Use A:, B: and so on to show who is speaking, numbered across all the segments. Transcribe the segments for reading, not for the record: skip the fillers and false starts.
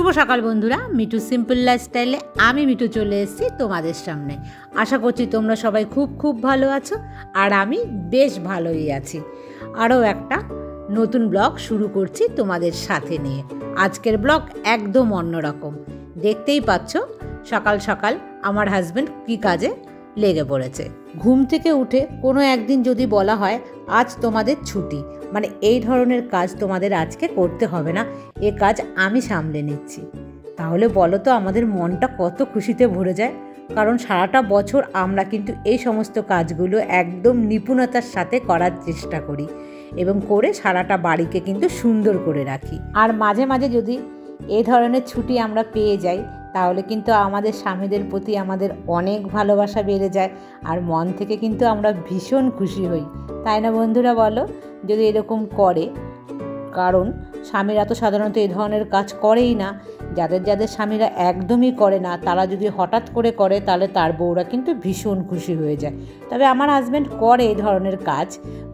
A: শুভ সকাল বন্ধুরা, মিঠু সিম্পল লাইফস্টাইলে আমি মিঠু চলে এসেছি তোমাদের সামনে। আশা করছি তোমরা সবাই খুব খুব ভালো আছো, আর আমি বেশ ভালোই আছি। আরও একটা নতুন ব্লগ শুরু করছি তোমাদের সাথে নিয়ে। আজকের ব্লগ একদম অন্যরকম। দেখতেই পাচ্ছ সকাল সকাল আমার হাজব্যান্ড কী কাজে লেগে পড়েছে। ঘুম থেকে উঠে কোনো একদিন যদি বলা হয় আজ তোমাদের ছুটি, মানে এই ধরনের কাজ তোমাদের আজকে করতে হবে না, এ কাজ আমি সামলে নিচ্ছি, তাহলে বলো তো আমাদের মনটা কত খুশিতে ভরে যায়। কারণ সারাটা বছর আমরা কিন্তু এই সমস্ত কাজগুলো একদম নিপুণতার সাথে করার চেষ্টা করি এবং করে সারাটা বাড়িকে কিন্তু সুন্দর করে রাখি। আর মাঝে মাঝে যদি এই ধরনের ছুটি আমরা পেয়ে যাই তাহলে কিন্তু আমাদের স্বামীদের প্রতি আমাদের অনেক ভালোবাসা বেড়ে যায়, আর মন থেকে কিন্তু আমরা ভীষণ খুশি হই, তাই না বন্ধুরা বলো? যদি এরকম করে, কারণ স্বামীরা তো সাধারণত এই ধরনের কাজ করেই না। যাদের যাদের স্বামীরা একদমই করে না, তারা যদি হঠাৎ করে করে তাহলে তার বউরা কিন্তু ভীষণ খুশি হয়ে যায়। তবে আমার হাজব্যান্ড করে এই ধরনের কাজ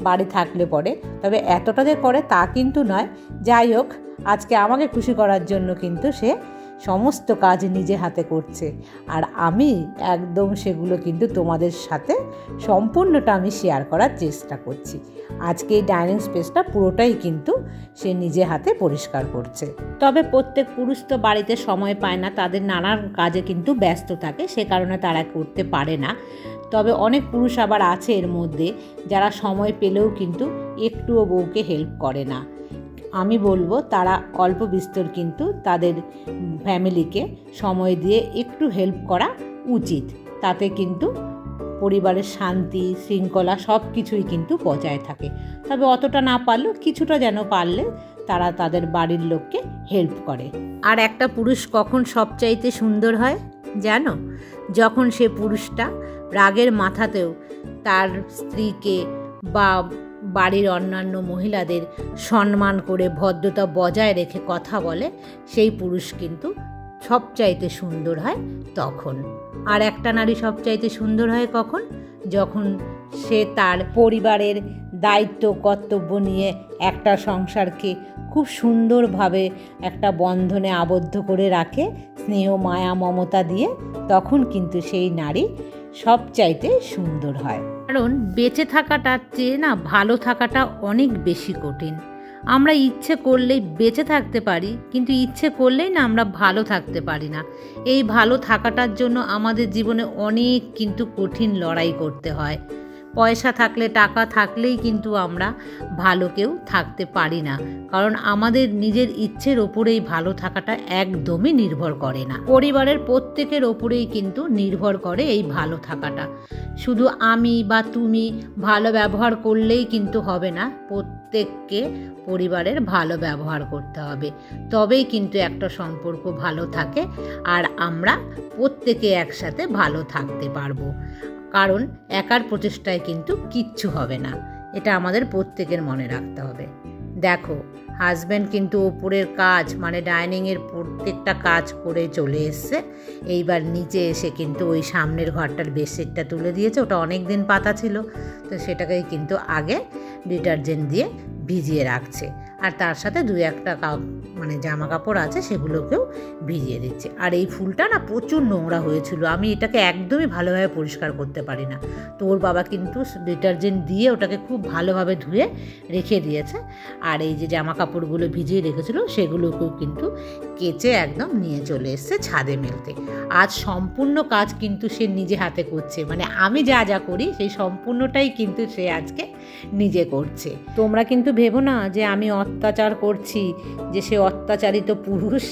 A: বাড়ি থাকলে পরে, তবে এতটা যে করে তা কিন্তু নয়। যাই হোক, আজকে আমাকে খুশি করার জন্য কিন্তু সে সমস্ত কাজ নিজে হাতে করছে, আর আমি একদম সেগুলো কিন্তু তোমাদের সাথে সম্পূর্ণটা আমি শেয়ার করার চেষ্টা করছি। আজকে এই ডাইনিং স্পেসটা পুরোটাই কিন্তু সে নিজে হাতে পরিষ্কার করছে। তবে প্রত্যেক পুরুষ তো বাড়িতে সময় পায় না, তাদের নানান কাজে কিন্তু ব্যস্ত থাকে, সে কারণে তারা করতে পারে না। তবে অনেক পুরুষ আবার আছে এর মধ্যে যারা সময় পেলেও কিন্তু একটুও বউকে হেল্প করে না। আমি বলবো তারা অল্প বিস্তর কিন্তু তাদের ফ্যামিলিকে সময় দিয়ে একটু হেল্প করা উচিত, তাতে কিন্তু পরিবারের শান্তি শৃঙ্খলা সব কিছুই কিন্তু বজায় থাকে। তবে অতটা না পারলেও কিছুটা যেন পারলে তারা তাদের বাড়ির লোককে হেল্প করে। আর একটা পুরুষ কখন সবচাইতে সুন্দর হয় জানো? যখন সে পুরুষটা রাগের মাথাতেও তার স্ত্রীকে বা বাড়ির অন্যান্য মহিলাদের সম্মান করে ভদ্রতা বজায় রেখে কথা বলে, সেই পুরুষ কিন্তু সবচাইতে সুন্দর হয় তখন। আর একটা নারী সবচাইতে সুন্দর হয় কখন? যখন সে তার পরিবারের দায়িত্ব কর্তব্য নিয়ে একটা সংসারকে খুব সুন্দরভাবে একটা বন্ধনে আবদ্ধ করে রাখে, স্নেহ মায়া মমতা দিয়ে, তখন কিন্তু সেই নারী সবচাইতে সুন্দর হয়। কারণ বেঁচে থাকাটার চেয়ে না ভালো থাকাটা অনেক বেশি কঠিন। আমরা ইচ্ছে করলেই বেঁচে থাকতে পারি, কিন্তু ইচ্ছে করলেই না আমরা ভালো থাকতে পারি না। এই ভালো থাকাটার জন্য আমাদের জীবনে অনেক কিন্তু কঠিন লড়াই করতে হয়। পয়সা থাকলে টাকা থাকলেই কিন্তু আমরা ভালো কেউ থাকতে পারি না, কারণ আমাদের নিজের ইচ্ছের ওপরেই ভালো থাকাটা একদমই নির্ভর করে না। পরিবারের প্রত্যেকের ওপরেই কিন্তু নির্ভর করে এই ভালো থাকাটা। শুধু আমি বা তুমি ভালো ব্যবহার করলেই কিন্তু হবে না, প্রত্যেককে পরিবারের ভালো ব্যবহার করতে হবে, তবেই কিন্তু একটা সম্পর্ক ভালো থাকে আর আমরা প্রত্যেকে একসাথে ভালো থাকতে পারবো। কারণ একার প্রচেষ্টায় কিন্তু কিচ্ছু হবে না, এটা আমাদের প্রত্যেকের মনে রাখতে হবে। দেখো, হাজব্যান্ড কিন্তু ওপরের কাজ মানে ডাইনিংয়ের প্রত্যেকটা কাজ করে চলে এসছে। এইবার নিচে এসে কিন্তু ওই সামনের ঘরটার বেডশিটটা তুলে দিয়েছে, ওটা অনেক দিন পাতা ছিল, তো সেটাকেই কিন্তু আগে ডিটারজেন্ট দিয়ে ভিজিয়ে রাখছে, আর তার সাথে দু একটা মানে জামা কাপড় আছে সেগুলোকেও ভিজিয়ে দিচ্ছে। আর এই ফুলটা না প্রচুর নোংরা হয়েছিল, আমি এটাকে একদমই ভালোভাবে পরিষ্কার করতে পারি না, তো ওর বাবা কিন্তু ডিটারজেন্ট দিয়ে ওটাকে খুব ভালোভাবে ধুয়ে রেখে দিয়েছে। আর এই যে জামা কাপড়গুলো ভিজিয়ে রেখেছিল সেগুলোকেও কিন্তু কেচে একদম নিয়ে চলে এসছে ছাদে মেলতে। আজ সম্পূর্ণ কাজ কিন্তু সে নিজে হাতে করছে, মানে আমি যা যা করি সেই সম্পূর্ণটাই কিন্তু সে আজকে নিজে করছে। তোমরা কিন্তু ভেবো না যে আমি অত্যাচার করছি, যে সে অত্যাচারিত পুরুষ,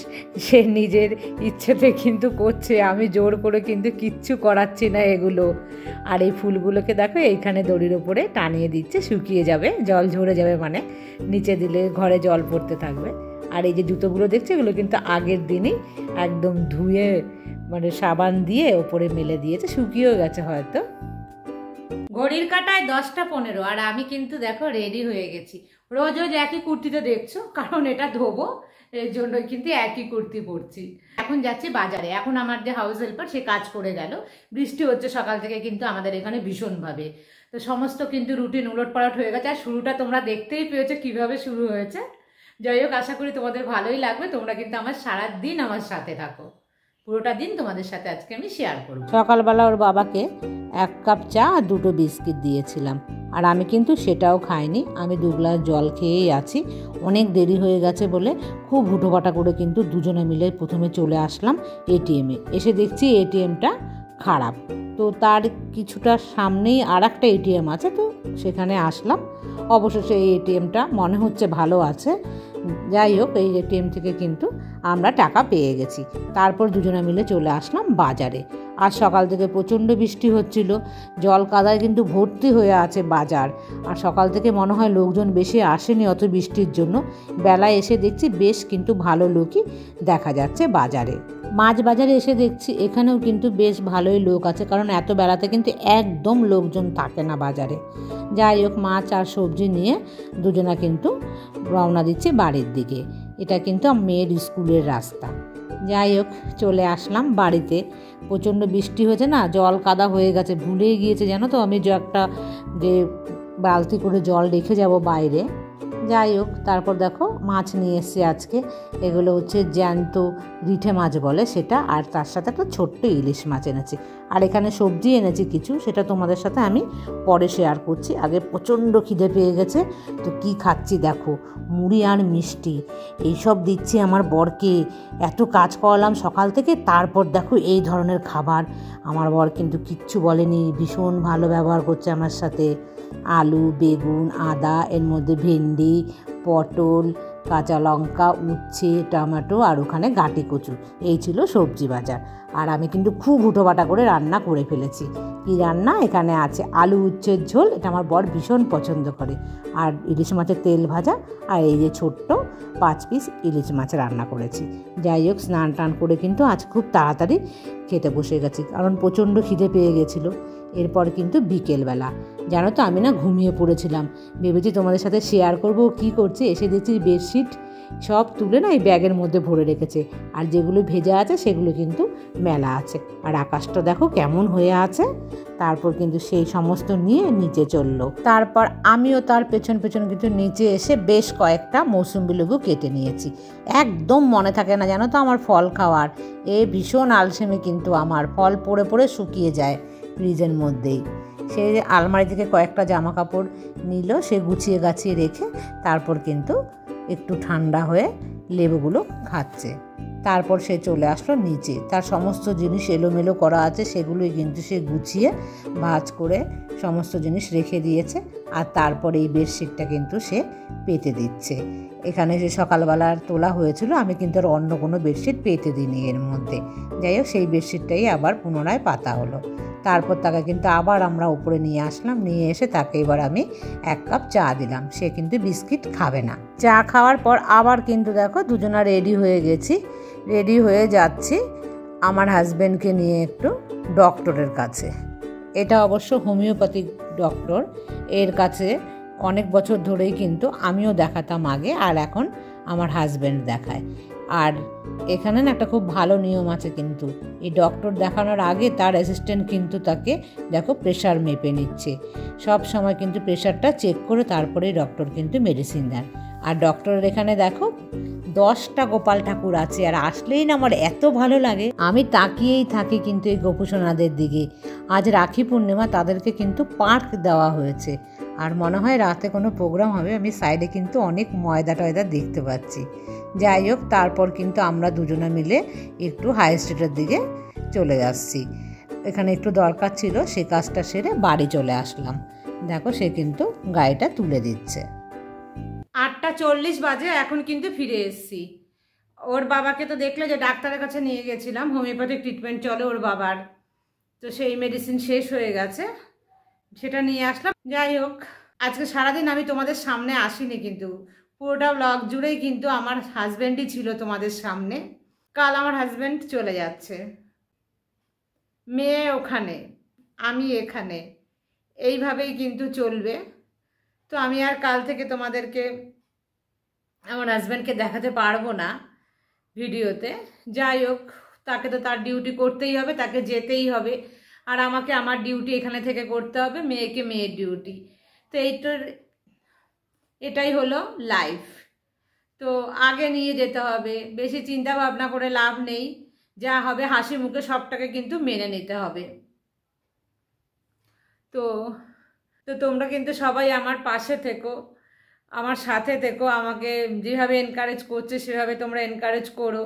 A: সে নিজের ইচ্ছেতে কিন্তু করছে, আমি জোর করে কিন্তু কিচ্ছু করাচ্ছি না এগুলো। আর এই ফুলগুলোকে দেখো এইখানে দড়ির ওপরে টানিয়ে দিচ্ছে, শুকিয়ে যাবে, জল ঝরে যাবে, মানে নিচে দিলে ঘরে জল পড়তে থাকবে। আর এই যে জুতোগুলো দেখছে এগুলো কিন্তু আগের দিনই একদম ধুয়ে মানে সাবান দিয়ে ওপরে মেলে দিয়েছে, শুকিয়েও গেছে হয়তো। ঘড়ির কাঁটায় 10টা 15, আর আমি কিন্তু দেখো রেডি হয়ে গেছি। রোজ রোজ একই কুর্তিটা দেখছো, কারণ এটা ধোবো, এর জন্য কিন্তু একই কুর্তি পরছি। এখন যাচ্ছি বাজারে। এখন আমার যে হাউস হেল্পার সে কাজ করে গেল, বৃষ্টি হচ্ছে সকাল থেকে কিন্তু আমাদের এখানে ভীষণভাবে, তো সমস্ত কিন্তু রুটিন উলটপালট হয়ে গেছে। আর শুরুটা তোমরা দেখতেই পেয়েছো কিভাবে শুরু হয়েছে। যাই হোক, আশা করি তোমাদের ভালোই লাগবে। তোমরা কিন্তু আমার সারা দিন আমার সাথে থাকো, পুরোটা দিন তোমাদের সাথে আজকে আমি শেয়ার করব। সকালবেলা ওর বাবাকে 1 কাপ চা আর 2টো বিস্কিট দিয়েছিলাম, আর আমি কিন্তু সেটাও খাইনি। আমি 2 গ্লাস জল খেয়েই আছি। অনেক দেরি হয়ে গেছে বলে খুব হুটোপাটা করে কিন্তু দুজনে মিলে প্রথমে চলে আসলাম এটিএমে। এসে দেখছি এটিএমটা খারাপ। তো তার কিছুটা সামনেই আর একটা এটিএম আছে, তো সেখানে আসলাম। অবশেষে এই এটিএমটা মনে হচ্ছে ভালো আছে। যাই হোক, এই এটিএম থেকে কিন্তু আমরা টাকা পেয়ে গেছি। তারপর দুজনে মিলে চলে আসলাম বাজারে। আর সকাল থেকে প্রচণ্ড বৃষ্টি হচ্ছিল, জল কাদায় কিন্তু ভর্তি হয়ে আছে বাজার। আর সকাল থেকে মনে হয় লোকজন বেশি আসেনি অত বৃষ্টির জন্য। বেলায় এসে দেখছি বেশ কিন্তু ভালো লোকই দেখা যাচ্ছে বাজারে। মাছ বাজারে এসে দেখছি এখানেও কিন্তু বেশ ভালোই লোক আছে, কারণ এত বেলাতে কিন্তু একদম লোকজন থাকে না বাজারে। যাই হোক, মাছ আর সবজি নিয়ে দুজনা কিন্তু রওনা দিচ্ছে বাড়ির দিকে। এটা কিন্তু মেয়ের স্কুলের রাস্তা। যাই হোক, চলে আসলাম বাড়িতে। প্রচণ্ড বৃষ্টি হয়েছে না, জল কাদা হয়ে গেছে। ভুলেই গিয়েছে জানো তো আমি যে বালতি করে জল রেখে যাব বাইরে। যাই হোক, তারপর দেখো মাছ নিয়ে এসছে আজকে। এগুলো হচ্ছে জ্যান্ত রিঠে মাছ বলে সেটা, আর তার সাথে একটা ছোট্ট ইলিশ মাছ এনেছি। আর এখানে সবজি এনেছি কিছু, সেটা তোমাদের সাথে আমি পরে শেয়ার করছি। আগে প্রচণ্ড খিদে পেয়ে গেছে, তো কি খাচ্ছি দেখো, মুড়ি আর মিষ্টি এইসব দিচ্ছি আমার বরকে। এত কাজ করলাম সকাল থেকে, তারপর দেখো এই ধরনের খাবার। আমার বর কিন্তু কিচ্ছু বলেনি, ভীষণ ভালো ব্যবহার করছে আমার সাথে। আলু, বেগুন, আদা, এর মধ্যে ভেন্ডি, পটল, কাঁচা লঙ্কা, উচ্ছে, টমেটো, আর ওখানে গাঁটি কচু। এই ছিল সবজি বাজার। আর আমি কিন্তু খুব হুটোপাটা করে রান্না করে ফেলেছি। কি রান্না? এখানে আছে আলু উচ্ছের ঝোল, এটা আমার বর ভীষণ পছন্দ করে। আর ইলিশ মাছের তেল ভাজা, আর এই যে ছোট্ট 5 পিস ইলিশ মাছ রান্না করেছি। যাই হোক, স্নান টান করে কিন্তু আজ খুব তাড়াতাড়ি খেতে বসে গেছি, কারণ প্রচণ্ড খিদে পেয়ে গেছিলো। এরপর কিন্তু বিকেলবেলা জানো তো আমি না ঘুমিয়ে পড়েছিলাম। ভেবেছি তোমাদের সাথে শেয়ার করবো কী করছি। এসে দেখছি বেডশিট সব তুলে না এই ব্যাগের মধ্যে ভরে রেখেছে, আর যেগুলো ভেজা আছে সেগুলো কিন্তু মেলা আছে। আর আকাশটা দেখো কেমন হয়ে আছে। তারপর কিন্তু সেই সমস্ত নিয়ে নিচে চললো। তারপর আমিও তার পেছন পেছন কিন্তু নিচে এসে বেশ কয়েকটা মৌসুম্বি লেবু কেটে নিয়েছি। একদম মনে থাকে না জানো তো আমার ফল খাওয়ার। ভীষণ আলসেমি কিন্তু আমার, ফল পড়ে পড়ে শুকিয়ে যায় ফ্রিজের মধ্যেই। সে আলমারি থেকে কয়েকটা জামা কাপড় নিল, সে গুছিয়ে গাছিয়ে রেখে তারপর কিন্তু একটু ঠান্ডা হয়ে লেবুগুলো খাচ্ছে। তারপর সে চলে আসলো নিচে। তার সমস্ত জিনিস এলোমেলো করা আছে, সেগুলোই কিন্তু সে গুছিয়ে ভাঁজ করে সমস্ত জিনিস রেখে দিয়েছে। আর তারপর এই বেডশিটটা কিন্তু সে পেতে দিচ্ছে। এখানে যে সকালবেলার তোলা হয়েছিল, আমি কিন্তু আর অন্য কোনো বেডশিট পেতে দিইনি এর মধ্যে। যাই হোক, সেই বেডশিটটাই আবার পুনরায় পাতা হলো। তারপর তাকে কিন্তু আবার আমরা উপরে নিয়ে আসলাম। নিয়ে এসে তাকে এবার আমি 1 কাপ চা দিলাম। সে কিন্তু বিস্কিট খাবে না। চা খাওয়ার পর আবার কিন্তু দেখো দুজনা রেডি হয়ে গেছি। রেডি হয়ে যাচ্ছি আমার হাজব্যান্ডকে নিয়ে একটু ডক্টরের কাছে। এটা অবশ্য হোমিওপ্যাথিক ডক্টর। এর কাছে অনেক বছর ধরেই কিন্তু আমিও দেখাতাম আগে, আর এখন আমার হাজব্যান্ড দেখায়। আর এখানে না একটা খুব ভালো নিয়ম আছে কিন্তু, এই ডক্টর দেখানোর আগে তার অ্যাসিস্ট্যান্ট কিন্তু তাকে দেখো প্রেশার মেপে নিচ্ছে। সব সময় কিন্তু প্রেশারটা চেক করে তারপরেই ডক্টর কিন্তু মেডিসিন দেন। আর ডক্টরের এখানে দেখো 10টা গোপাল ঠাকুর আছে, আর আসলেই না আমার এত ভালো লাগে, আমি তাকিয়েই থাকি কিন্তু এই গোপুসোনাদের দিকে। আজ রাখি পূর্ণিমা, তাদেরকে কিন্তু পার্ক দেওয়া হয়েছে, আর মনে হয় রাতে কোনো প্রোগ্রাম হবে। আমি সাইডে কিন্তু অনেক ময়দা টয়দা দেখতে পাচ্ছি। যাই হোক, তারপর কিন্তু আমরা দুজনে মিলে একটু হাই স্ট্রিটের দিকে চলে যাচ্ছি। এখানে একটু দরকার ছিল, সে কাজটা সেরে বাড়ি চলে আসলাম। দেখো সে কিন্তু গাড়িটা তুলে দিচ্ছে। 8:40 বাজে, এখন কিন্তু ফিরে এসেছি। ওর বাবাকে তো দেখলে যে ডাক্তারের কাছে নিয়ে গেছিলাম, হোমিওপ্যাথিক ট্রিটমেন্ট চলে ওর বাবার, তো সেই মেডিসিন শেষ হয়ে গেছে, সেটা নিয়ে আসলাম। যাই হোক, আজকে সারাদিন আমি তোমাদের সামনে আসিনি, কিন্তু পুরোটা ব্লগ জুড়েই কিন্তু আমার হাজব্যান্ডই ছিল তোমাদের সামনে। কাল আমার হাজব্যান্ড চলে যাচ্ছে, মেয়ে ওখানে, আমি এখানে, এইভাবেই কিন্তু চলবে। তো আমি আর কাল থেকে তোমাদেরকে আমার হাজব্যান্ডকে দেখাতে পারবো না ভিডিওতে। যাই হোক, তাকে তো তার ডিউটি করতেই হবে, তাকে যেতেই হবে, আর আমাকে আমার ডিউটি এখানে থেকে করতে হবে, মেয়েকে মেয়ের ডিউটি। তো এটাই হলো লাইফ। তো আগে নিয়ে যেতে হবে, বেশি চিন্তা ভাবনা করে লাভ নেই, যা হবে হাসি মুখে সবটাকে কিন্তু মেনে নিতে হবে। তো তো তোমরা কিন্তু সবাই আমার পাশে থেকো, আমার সাথে থেকো, আমাকে যেভাবে এনকারেজ করছে সেভাবে তোমরা এনকারেজ করো,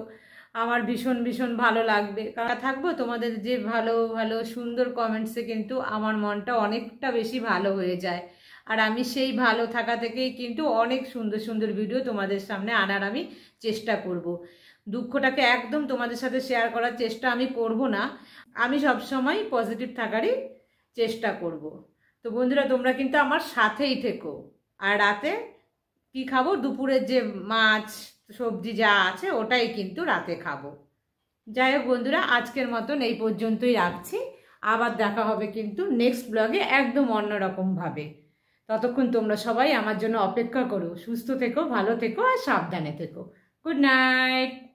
A: আমার ভীষণ ভীষণ ভালো লাগবে। কারণ থাকবো তোমাদের যে ভালো ভালো সুন্দর কমেন্টসে কিন্তু আমার মনটা অনেকটা বেশি ভালো হয়ে যায়। আর আমি সেই ভালো থাকা থেকেই কিন্তু অনেক সুন্দর সুন্দর ভিডিও তোমাদের সামনে আনার আমি চেষ্টা করব। দুঃখটাকে একদম তোমাদের সাথে শেয়ার করার চেষ্টা আমি করব না, আমি সবসময় পজিটিভ থাকারই চেষ্টা করব। তো বন্ধুরা তোমরা কিন্তু আমার সাথেই থেকো। আর রাতে কি খাবো, দুপুরের যে মাছ সবজি যা আছে ওটাই কিন্তু রাতে খাবো। যাই হোক বন্ধুরা, আজকের মতন এই পর্যন্তই রাখছি। আবার দেখা হবে কিন্তু নেক্সট ব্লগে একদম অন্যরকমভাবে। ততক্ষণ তোমরা সবাই আমার জন্য অপেক্ষা করো। সুস্থ থেকো, ভালো থেকো আর সাবধানে থেকো। Good night.